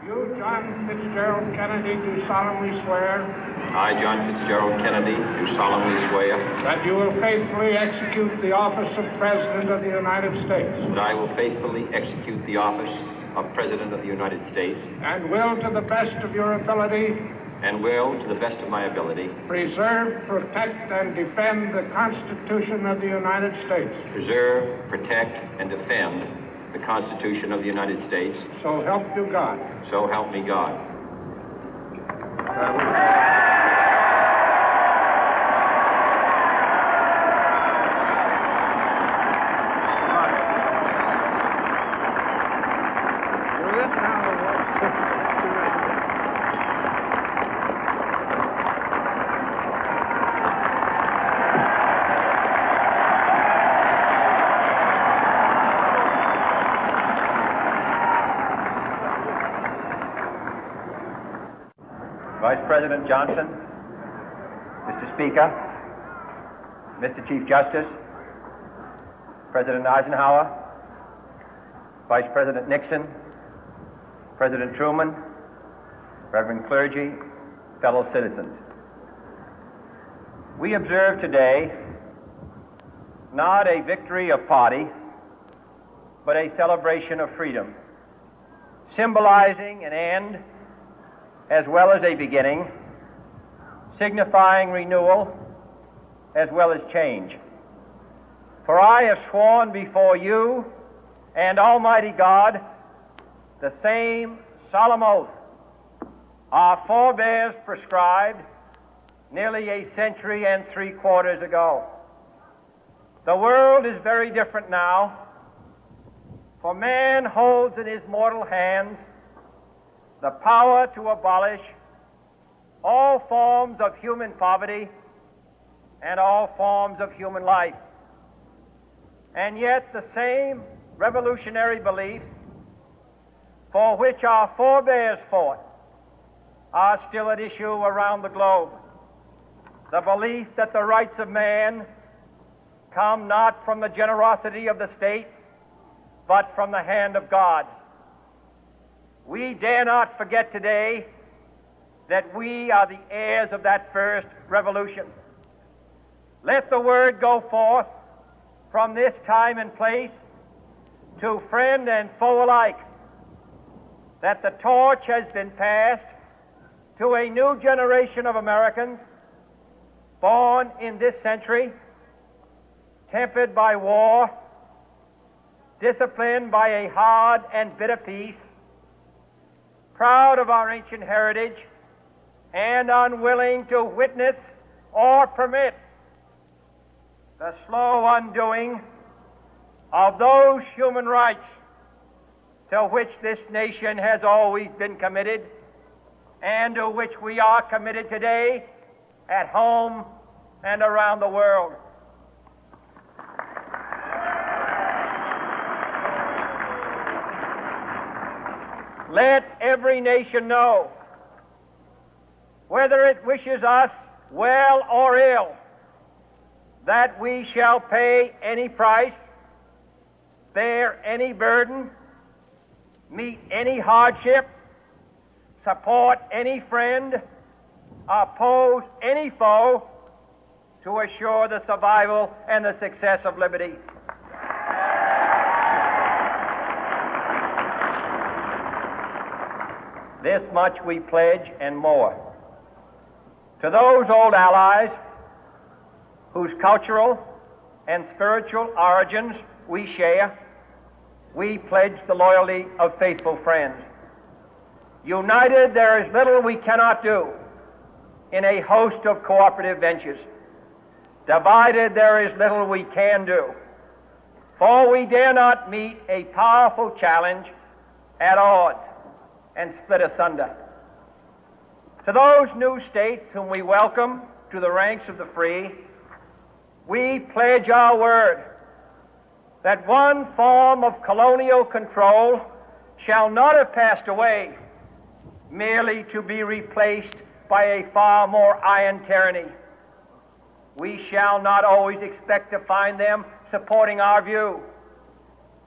You, John Fitzgerald Kennedy, do solemnly swear. I, John Fitzgerald Kennedy, do solemnly swear. That you will faithfully execute the office of President of the United States. That I will faithfully execute the office of President of the United States. And will, to the best of your ability. And will, to the best of my ability. Preserve, protect, and defend the Constitution of the United States. Preserve, protect, and defend the Constitution of the United States. So help you God. So help me God. Vice President Johnson, Mr. Speaker, Mr. Chief Justice, President Eisenhower, Vice President Nixon, President Truman, Reverend clergy, fellow citizens. We observe today not a victory of party, but a celebration of freedom, symbolizing an end as well as a beginning, signifying renewal as well as change. For I have sworn before you and Almighty God the same solemn oath our forebears prescribed nearly a century and 3/4 ago. The world is very different now, for man holds in his mortal hands the power to abolish all forms of human poverty and all forms of human life. And yet the same revolutionary beliefs for which our forebears fought are still at issue around the globe. The belief that the rights of man come not from the generosity of the state, but from the hand of God. We dare not forget today that we are the heirs of that first revolution. Let the word go forth from this time and place to friend and foe alike that the torch has been passed to a new generation of Americans born in this century, tempered by war, disciplined by a hard and bitter peace, proud of our ancient heritage, and unwilling to witness or permit the slow undoing of those human rights to which this nation has always been committed and to which we are committed today at home and around the world. Let every nation know, whether it wishes us well or ill, that we shall pay any price, bear any burden, meet any hardship, support any friend, oppose any foe to assure the survival and the success of liberty. This much we pledge and more. To those old allies whose cultural and spiritual origins we share, we pledge the loyalty of faithful friends. United, there is little we cannot do in a host of cooperative ventures. Divided, there is little we can do, for we dare not meet a powerful challenge at odds and split asunder. To those new states whom we welcome to the ranks of the free, we pledge our word that one form of colonial control shall not have passed away, merely to be replaced by a far more iron tyranny. We shall not always expect to find them supporting our view,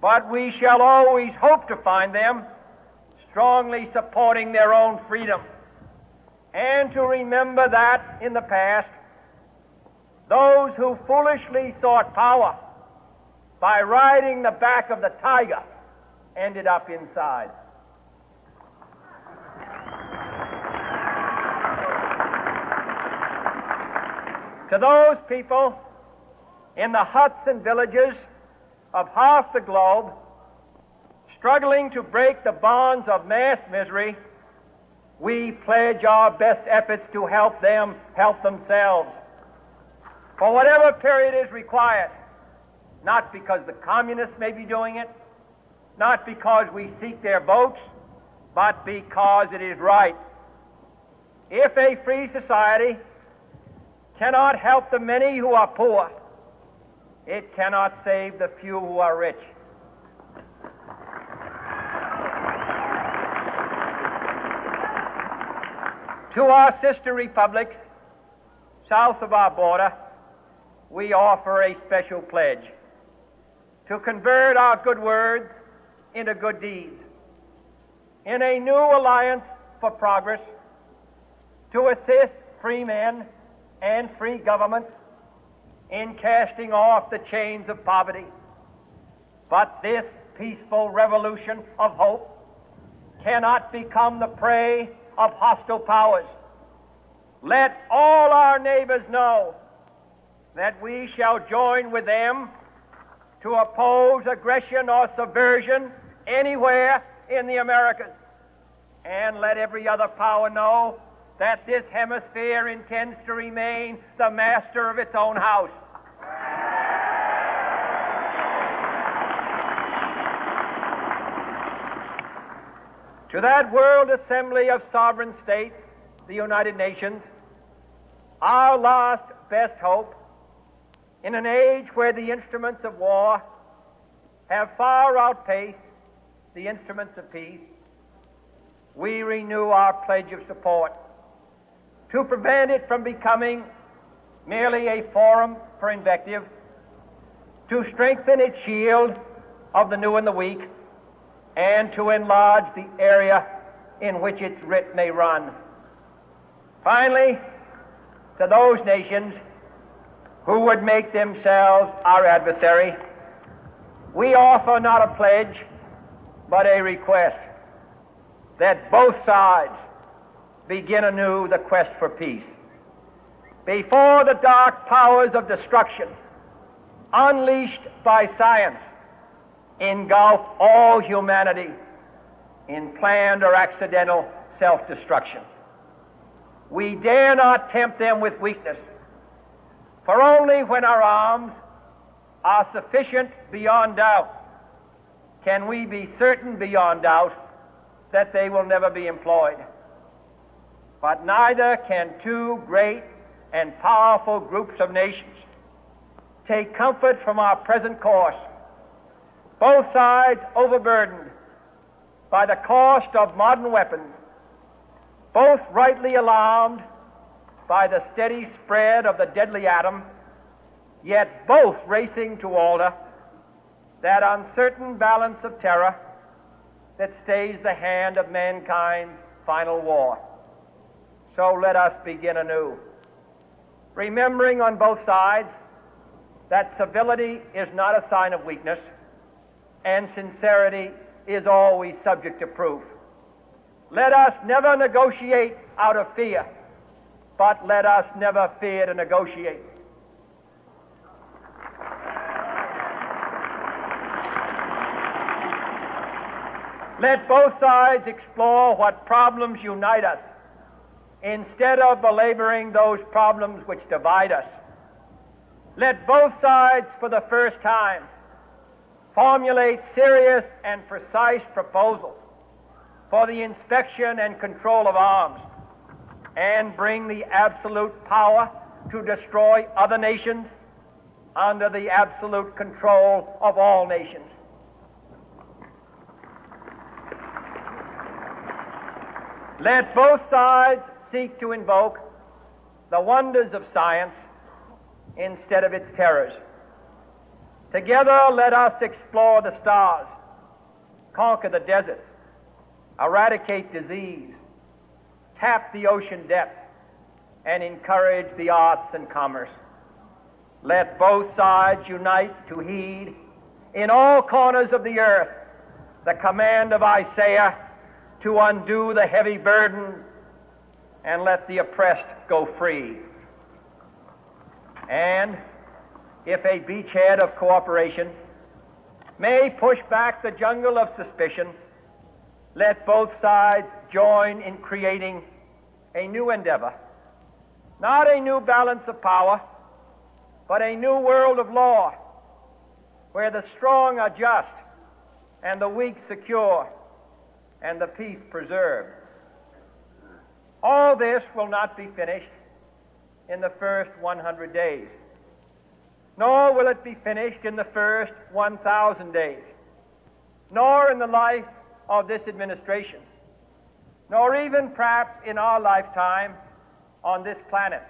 but we shall always hope to find them strongly supporting their own freedom, and to remember that in the past, those who foolishly sought power by riding the back of the tiger ended up inside. To those people in the huts and villages of half the globe struggling to break the bonds of mass misery, we pledge our best efforts to help them help themselves for whatever period is required, not because the communists may be doing it, not because we seek their votes, but because it is right. If a free society cannot help the many who are poor, it cannot save the few who are rich. To our sister republics south of our border, we offer a special pledge to convert our good words into good deeds, in a new alliance for progress, to assist free men and free governments in casting off the chains of poverty. But this peaceful revolution of hope cannot become the prey of hostile powers. Let all our neighbors know that we shall join with them to oppose aggression or subversion anywhere in the Americas. And let every other power know that this hemisphere intends to remain the master of its own house. To that World Assembly of Sovereign States, the United Nations, our last best hope, in an age where the instruments of war have far outpaced the instruments of peace, we renew our pledge of support to prevent it from becoming merely a forum for invective, to strengthen its shield of the new and the weak, and to enlarge the area in which its writ may run. Finally, to those nations who would make themselves our adversary, we offer not a pledge, but a request that both sides begin anew the quest for peace. Before the dark powers of destruction, unleashed by science, engulf all humanity in planned or accidental self-destruction, we dare not tempt them with weakness, for only when our arms are sufficient beyond doubt can we be certain beyond doubt that they will never be employed. But neither can two great and powerful groups of nations take comfort from our present course, both sides overburdened by the cost of modern weapons, both rightly alarmed by the steady spread of the deadly atom, yet both racing to alter that uncertain balance of terror that stays the hand of mankind's final war. So let us begin anew, remembering on both sides that civility is not a sign of weakness, and sincerity is always subject to proof. Let us never negotiate out of fear, but let us never fear to negotiate. Let both sides explore what problems unite us, instead of belaboring those problems which divide us. Let both sides, for the first time, formulate serious and precise proposals for the inspection and control of arms, and bring the absolute power to destroy other nations under the absolute control of all nations. Let both sides seek to invoke the wonders of science instead of its terrors. Together, let us explore the stars, conquer the deserts, eradicate disease, tap the ocean depth, and encourage the arts and commerce. Let both sides unite to heed in all corners of the earth the command of Isaiah to undo the heavy burden and let the oppressed go free. And if a beachhead of cooperation may push back the jungle of suspicion, let both sides join in creating a new endeavor, not a new balance of power, but a new world of law, where the strong are just and the weak secure and the peace preserved. All this will not be finished in the first 100 days, nor will it be finished in the first 1,000 days, nor in the life of this administration, nor even perhaps in our lifetime on this planet.